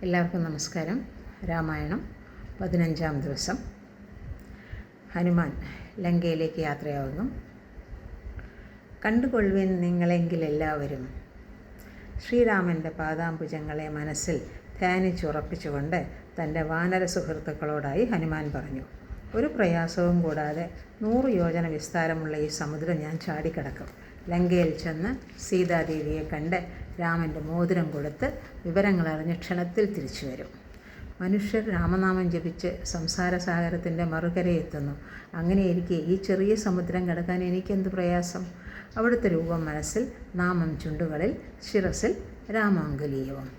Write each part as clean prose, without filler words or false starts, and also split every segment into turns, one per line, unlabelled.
എല്ലാവർക്കും നമസ്കാരം. രാമായണം 15-ാം ദിവസം. ഹനുമാൻ ലങ്കയിലേക്ക് യാത്രയാവുന്നു. കണ്ടുകൊള്ളുവിൻ നിങ്ങളെങ്കിൽ എല്ലാവരും. ശ്രീരാമൻ്റെ പാദാംബുജങ്ങളെ മനസ്സിൽ ധ്യാനിച്ചുറപ്പിച്ചുകൊണ്ട് തൻ്റെ വാനര സുഹൃത്തുക്കളോടായി ഹനുമാൻ പറഞ്ഞു. ഒരു പ്രയാസവും കൂടാതെ 100 യോജന വിസ്താരമുള്ള ഈ സമുദ്രം ഞാൻ ചാടിക്കടക്കും. ലങ്കയിൽ ചെന്ന് സീതാദേവിയെ കണ്ട് രാമൻ്റെ മോതിരം കൊടുത്ത് വിവരങ്ങളറിഞ്ഞ് ക്ഷണത്തിൽ തിരിച്ചു വരും. മനുഷ്യർ രാമനാമം ജപിച്ച് സംസാരസാഗരത്തിൻ്റെ മറുകരയെത്തുന്നു. അങ്ങനെയിരിക്കെ ഈ ചെറിയ സമുദ്രം കടക്കാൻ എനിക്കെന്ത് പ്രയാസം? അവിടുത്തെ രൂപം മനസ്സിൽ, നാമം ചുണ്ടുകളിൽ, ശിരസിൽ രാമാംഗുലീയവും.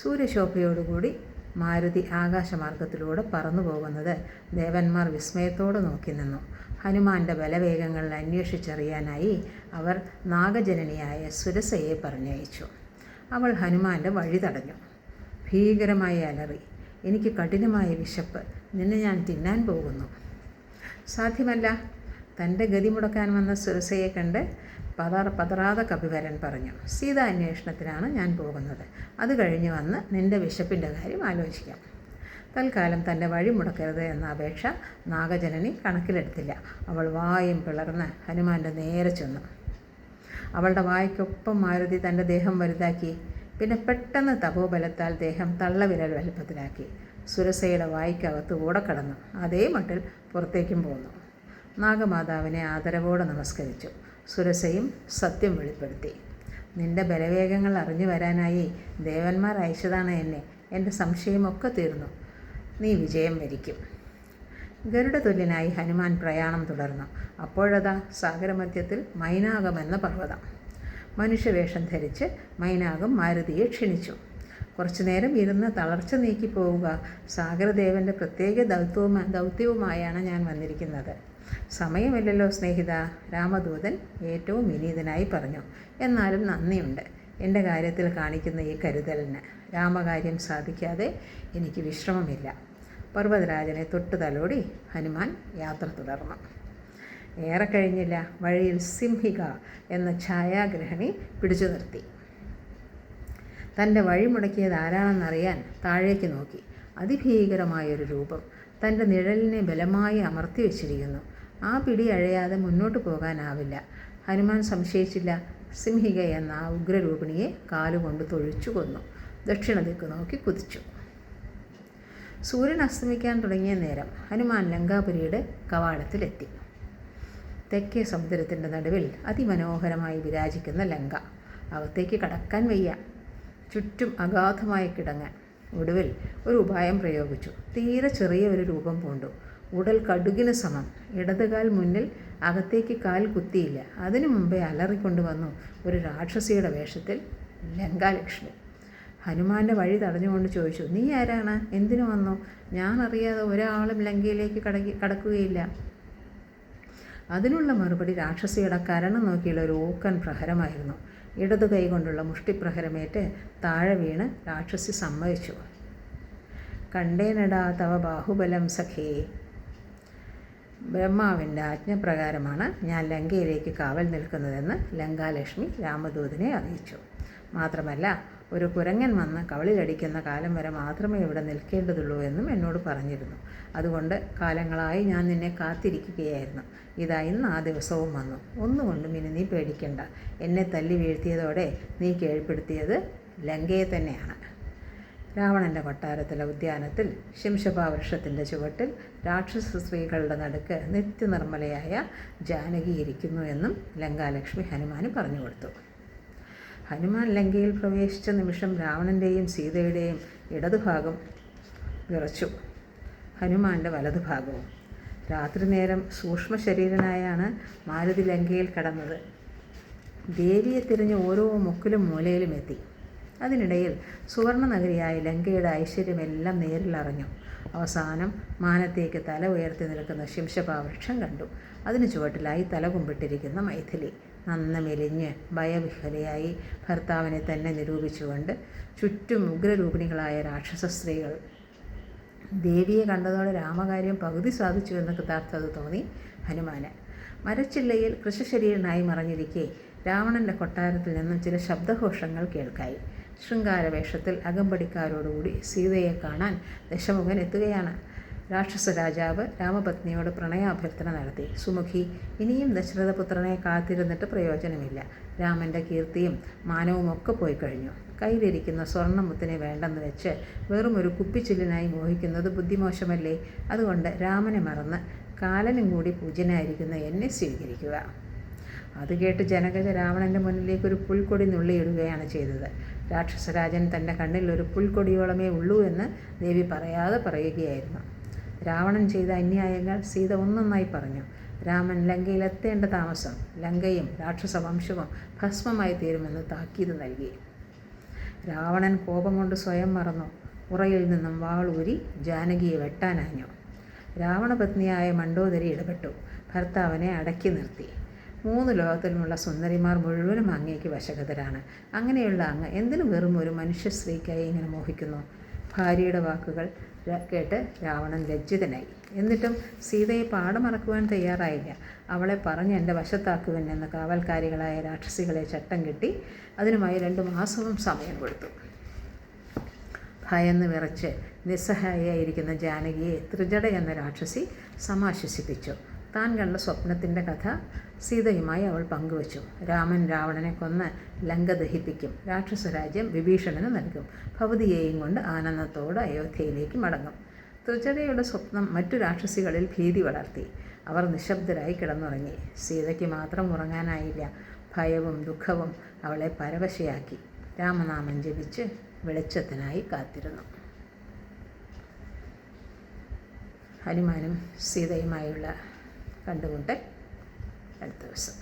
സൂര്യശോഭയോടുകൂടി മാരുതി ആകാശമാർഗത്തിലൂടെ പറന്നു പോകുന്നത് ദേവന്മാർ വിസ്മയത്തോടെ നോക്കി നിന്നു. ഹനുമാന്റെ ബലവേഗങ്ങൾ അന്വേഷിച്ചറിയാനായി അവർ നാഗജനനിയായ സുരസയെ പറഞ്ഞയച്ചു. അവൾ ഹനുമാന്റെ വഴി തടഞ്ഞു. ഭീകരമായി അലറി, എനിക്ക് കഠിനമായ വിശപ്പ്, നിന്നെ ഞാൻ തിന്നാൻ പോകുന്നു. സാധ്യമല്ല. തൻ്റെ ഗതി മുടക്കാൻ വന്ന സുരസയെ കണ്ട് പതറാതെ കപിവരൻ പറഞ്ഞു, സീതാ അന്വേഷണത്തിനാണ് ഞാൻ പോകുന്നത്. അത് കഴിഞ്ഞ് വന്ന് നിൻ്റെ വിശപ്പിൻ്റെ കാര്യം ആലോചിക്കാം. തൽക്കാലം തൻ്റെ വഴി മുടക്കരുത് എന്ന അപേക്ഷ നാഗജനനി കണക്കിലെടുത്തില്ല. അവൾ വായും പിളർന്ന് ഹനുമാൻ്റെ നേരെ ചെന്നു. അവളുടെ വായ്ക്കൊപ്പം മാരുതി തൻ്റെ ദേഹം വലുതാക്കി. പിന്നെ പെട്ടെന്ന് തപോബലത്താൽ ദേഹം തള്ളവിരൽ വലുപ്പത്തിലാക്കി. സുരസയുടെ വായ്ക്കകത്ത് ഓടക്കടന്നു. അതേ മട്ടിൽ പുറത്തേക്കും പോന്നു. നാഗമാതാവിനെ ആദരവോടെ നമസ്കരിച്ചു. സുരസയും സത്യം വെളിപ്പെടുത്തി. നിന്റെ ബലവേഗങ്ങൾ അറിഞ്ഞു വരാനായി ദേവന്മാർ അയച്ചതാണ് എന്നെ. എൻ്റെ സംശയമൊക്കെ തീർന്നു. നീ വിജയം വരിക്കും. ഗരുഡതുല്യനായി ഹനുമാൻ പ്രയാണം തുടർന്നു. അപ്പോഴതാ സാഗരമധ്യത്തിൽ മൈനാകമെന്ന പർവ്വതം. മനുഷ്യവേഷം ധരിച്ച് മൈനാകം മാരുതിയെ ക്ഷണിച്ചു. കുറച്ചു നേരം ഇരുന്ന് തളർച്ച നീക്കി പോവുക. സാഗരദേവൻ്റെ പ്രത്യേക ദൗത്യവുമായാണ് ഞാൻ വന്നിരിക്കുന്നത്. സമയമില്ലല്ലോ സ്നേഹിത, രാമദൂതൻ ഏറ്റവും വിനീതനായി പറഞ്ഞു. എന്നാലും നന്ദിയുണ്ട് എൻ്റെ കാര്യത്തിൽ കാണിക്കുന്ന ഈ കരുതലിന്. രാമകാര്യം സാധിക്കാതെ എനിക്ക് വിശ്രമമില്ല. പർവ്വതരാജനെ തൊട്ടു തലോടി ഹനുമാൻ യാത്ര തുടർന്നു. ഏറെ കഴിഞ്ഞില്ല. വഴിയിൽ സിംഹിക എന്ന ഛായാഗ്രഹണി പിടിച്ചു നിർത്തി. തൻ്റെ വഴി മുടക്കിയത് ആരാണെന്നറിയാൻ താഴേക്ക് നോക്കി. അതിഭീകരമായൊരു രൂപം തൻ്റെ നിഴലിനെ ബലമായി അമർത്തി വെച്ചിരിക്കുന്നു. ആ പിടി അഴയാതെ മുന്നോട്ട് പോകാനാവില്ല. ഹനുമാൻ സംശയിച്ചില്ല. സിംഹിക എന്ന ആ ഉഗ്രരൂപിണിയെ കാലുകൊണ്ട് തൊഴിച്ചു കൊന്നു. ദക്ഷിണ ദിക്ക് നോക്കി കുതിച്ചു. സൂര്യൻ അസ്തമിക്കാൻ തുടങ്ങിയ നേരം ഹനുമാൻ ലങ്കാപുരിയുടെ കവാടത്തിലെത്തി. തെക്കേ സമുദ്രത്തിൻ്റെ നടുവിൽ അതിമനോഹരമായി വിരാജിക്കുന്ന ലങ്ക. അകത്തേക്ക് കടക്കാൻ വയ്യ. ചുറ്റും അഗാധമായ കിടങ്ങൻ. ഒടുവിൽ ഒരു ഉപായം പ്രയോഗിച്ചു. തീരെ ചെറിയ ഒരു രൂപം പൂണ്ടു. ഉടൽ കടുകിന് സമം. ഇടതുകാൽ മുന്നിൽ, അകത്തേക്ക് കാൽ കുത്തിയില്ല. അതിനു മുമ്പേ അലറിക്കൊണ്ടുവന്നു ഒരു രാക്ഷസിയുടെ വേഷത്തിൽ ലങ്കാലക്ഷ്മി. ഹനുമാന്റെ വഴി തടഞ്ഞുകൊണ്ട് ചോദിച്ചു, നീ ആരാണ്? എന്തിനു വന്നു? ഞാൻ അറിയാതെ ഒരാളും ലങ്കയിലേക്ക് കടക്കുകയില്ല. അതിനുള്ള മറുപടി രാക്ഷസിയുടെ കരണം നോക്കിയുള്ള ഒരു ഊക്കൻ പ്രഹരമായിരുന്നു. ഇടതു കൈ കൊണ്ടുള്ള മുഷ്ടിപ്രഹരമേറ്റ് താഴെ വീണ് രാക്ഷസി സമ്മതിച്ചു. കണ്ടേനടാ തവ ബാഹുബലം സഖേ. ബ്രഹ്മാവിൻ്റെ ആജ്ഞപ്രകാരമാണ് ഞാൻ ലങ്കയിലേക്ക് കാവൽ നിൽക്കുന്നതെന്ന് ലങ്കാലക്ഷ്മി രാമദൂതനെ അറിയിച്ചു. മാത്രമല്ല, ഒരു കുരങ്ങൻ വന്ന് കവളിലടിക്കുന്ന കാലം വരെ മാത്രമേ ഇവിടെ നിൽക്കേണ്ടതുള്ളൂ എന്നും എന്നോട് പറഞ്ഞിരുന്നു. അതുകൊണ്ട് കാലങ്ങളായി ഞാൻ നിന്നെ കാത്തിരിക്കുകയായിരുന്നു. ഇതാ ഇന്ന് ആ ദിവസവും വന്നു. ഒന്നുകൊണ്ടും ഇനി നീ പേടിക്കണ്ട. എന്നെ തല്ലി വീഴ്ത്തിയതോടെ നീ കീഴ്പ്പെടുത്തിയത് ലങ്കയെ തന്നെയാണ്. രാവണൻ്റെ കൊട്ടാരത്തിലെ ഉദ്യാനത്തിൽ ശിംശപാവൃക്ഷത്തിൻ്റെ ചുവട്ടിൽ രാക്ഷസ സ്ത്രീകളുടെ നടുക്ക് നിത്യനിർമ്മലയായ ജാനകി ഇരിക്കുന്നു എന്നും ലങ്കാലക്ഷ്മി ഹനുമാന് പറഞ്ഞു കൊടുത്തു. ഹനുമാൻ ലങ്കയിൽ പ്രവേശിച്ച നിമിഷം രാവണൻ്റെയും സീതയുടെയും ഇടതുഭാഗം വിറച്ചു. ഹനുമാൻ്റെ വലതുഭാഗവും. രാത്രി നേരം സൂക്ഷ്മ ശരീരനായാണ് മാരുതി ലങ്കയിൽ കടന്നത്. ദേവിയെ തിരഞ്ഞ് ഓരോ മുക്കിലും മൂലയിലും എത്തി. അതിനിടയിൽ സുവർണ നഗരിയായ ലങ്കയുടെ ഐശ്വര്യമെല്ലാം നേരിൽ അറിഞ്ഞു. അവസാനം മാനത്തേക്ക് തല ഉയർത്തി നിൽക്കുന്ന ശിംശപാവൃക്ഷം കണ്ടു. അതിനു ചുവട്ടിലായി തല കുമ്പിട്ടിരിക്കുന്ന മൈഥിലി നന്ന മെലിഞ്ഞ് ഭയവിഹ്വലയായി ഭർത്താവിനെ തന്നെ നിരൂപിച്ചുകൊണ്ട് ചുറ്റും ഉഗ്രരൂപിണികളായ രാക്ഷസ സ്ത്രീകൾ. ദേവിയെ കണ്ടതോടെ രാമകാര്യം പകുതി സാധിച്ചു എന്ന കൃതാർത്ഥത തോന്നി ഹനുമാന്. മരച്ചില്ലയിൽ കൃഷശരീരനായി മറഞ്ഞിരിക്കെ രാവണൻ്റെ കൊട്ടാരത്തിൽ നിന്നും ചില ശബ്ദഘോഷങ്ങൾ കേൾക്കായി. ശൃംഗാരവേഷത്തിൽ അകമ്പടിക്കാരോടുകൂടി സീതയെ കാണാൻ ദശമുഖൻ എത്തുകയാണ്. രാക്ഷസ രാജാവ് രാമപത്നിയോട് പ്രണയാഭ്യർത്ഥന നടത്തി. സുമുഖി, ഇനിയും ദശരഥപുത്രനെ കാത്തിരുന്നിട്ട് പ്രയോജനമില്ല. രാമൻ്റെ കീർത്തിയും മാനവും ഒക്കെ പോയി കഴിഞ്ഞു. കയ്യിലിരിക്കുന്ന സ്വർണ്ണമുത്തിനെ വേണ്ടെന്ന് വെച്ച് വെറും ഒരു കുപ്പിച്ചില്ലിനായി മോഹിക്കുന്നത് ബുദ്ധിമോശമല്ലേ? അതുകൊണ്ട് രാമനെ മറന്ന് കാലനും കൂടി പൂജ്യനായിരിക്കുന്ന എന്നെ സ്വീകരിക്കുക. അത് കേട്ട് ജനകജ രാവണൻ്റെ മുന്നിലേക്ക് ഒരു പുൽക്കൊടി നുള്ളിയിടുകയാണ് ചെയ്തത്. രാക്ഷസരാജൻ തൻ്റെ കണ്ണിൽ ഒരു പുൽക്കൊടിയോളമേ ഉള്ളൂ എന്ന് ദേവി പറയാതെ പറയുകയായിരുന്നു. രാവണൻ ചെയ്ത അന്യായങ്ങൾ സീത ഒന്നൊന്നായി പറഞ്ഞു. രാമൻ ലങ്കയിലെത്തേണ്ട താമസം, ലങ്കയും രാക്ഷസ വംശവും ഭസ്മമായി തീരുമെന്ന് താക്കീത് നൽകി. രാവണൻ കോപം കൊണ്ട് സ്വയം മറന്നു. ഉറയിൽ നിന്നും വാളൂരി ജാനകിയെ വെട്ടാനാഞ്ഞു. രാവണപത്നിയായ മണ്ഡോദരി ഇടപെട്ടു. ഭർത്താവിനെ അടക്കി നിർത്തി. 3 ലോകത്തിലുമുള്ള സുന്ദരിമാർ മുഴുവനും അങ്ങേക്ക് വശഗതരാണ്. അങ്ങനെയുള്ള അങ്ങ് എന്തിനു വെറും ഒരു മനുഷ്യ സ്ത്രീക്കായി ഇങ്ങനെ മോഹിക്കുന്നു? ഭാര്യയുടെ വാക്കുകൾ കേട്ട് രാവണൻ ലജ്ജിതനായി. എന്നിട്ടും സീതയെ പാടമറക്കുവാൻ തയ്യാറായില്ല. അവളെ പറഞ്ഞ് എൻ്റെ വശത്താക്കുവൻ എന്ന് കാവൽക്കാരികളായ രാക്ഷസികളെ ചട്ടം കെട്ടി അതിനുമായി 2 മാസവും സമയം കൊടുത്തു. ഭയന്ന് വിറച്ച് നിസ്സഹായിയായിരിക്കുന്ന ജാനകിയെ ത്രിജട എന്ന രാക്ഷസി സമാശ്വസിപ്പിച്ചു. താൻ കണ്ട സ്വപ്നത്തിൻ്റെ കഥ സീതയുമായി അവൾ പങ്കുവച്ചു. രാമൻ രാവണനെ കൊന്ന് ലങ്ക ദഹിപ്പിക്കും. രാക്ഷസരാജ്യം വിഭീഷണന് നൽകും. ഭവതിയെയും കൊണ്ട് ആനന്ദത്തോടെ അയോധ്യയിലേക്ക് മടങ്ങും. ത്രിജടയുടെ സ്വപ്നം മറ്റു രാക്ഷസികളിൽ ഭീതി വളർത്തി. അവർ നിശബ്ദരായി കിടന്നുറങ്ങി. സീതയ്ക്ക് മാത്രം ഉറങ്ങാനായില്ല. ഭയവും ദുഃഖവും അവളെ പരവശയാക്കി. രാമനാമം ജപിച്ച് വെളിച്ചത്തിനായി കാത്തിരുന്നു. ഹനുമാനും സീതയുമായുള്ള കണ്ടുമുട്ടൽ അടുത്ത ദിവസം.